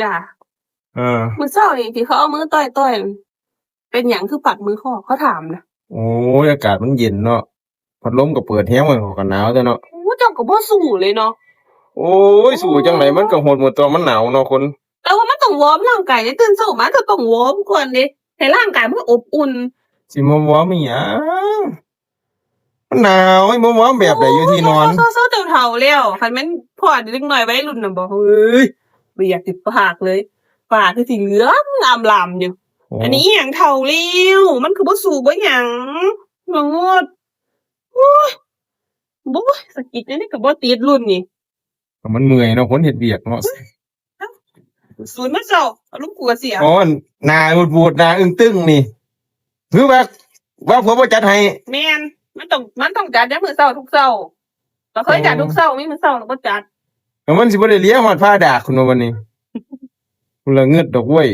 จ้า เออ มื้อเช้านี่ที่เขาเอามือต้อยๆนั่นเป็นหยังคือปัดมือคอเขาถามนะ โอ้ยอากาศมันเย็นเนาะพัดลมก็เปิดแฮงไว้ก็หนาวแต่เนาะ โอ้เจ้าก็บ่สู้เลยเนาะ โอ้ยสู้จังไดมันก็โหดหมดตัวมันหนาวเนาะคน แต่ว่ามันต้องวอร์มร่างกายเด้ตื่นเช้ามาก็ต้องวอร์มก่อนเด้ให้ร่างกายมันอบอุ่น สิมาว้ามีหยังมันหนาวไอ้บ่ว้าแบบใดอยู่ที่นอน โอ้เจ้าเฒ่าแล้วคันแม่นพ่อเด็กน้อยวัยรุ่นน่ะบ่เฮ้ยบ่อยากสิปากเลยปากคือสิเหลืองอำล่ำอยู่ โอ้ อันนี้อิหยังเฒ่าแล้วมันคือบ่สู้บ่หยังบ่งดโอ้ยบ่สะกิดอันนี้ก็บ่ติดรุ่นนี่ ก็มันเมื่อยเนาะคนเฮ็ดเวียกเนาะ ศูนย์มื้อเช้าอารมณ์กูก็เสีย อ๋อหน้าบูดๆหน้าอึ้งตึงนี่คือว่าผัวบ่จัดให้ แม่นมันต้องจัดยามมื้อเช้าทุกเช้าก็เคยจัดทุกเช้ามีมื้อเช้าแล้วบ่จัด ก็มันสิบ่ได้เลี้ยงฮอดผ้าดากคุณว่าวันนี้ คุณละเงือดดอกเว้ย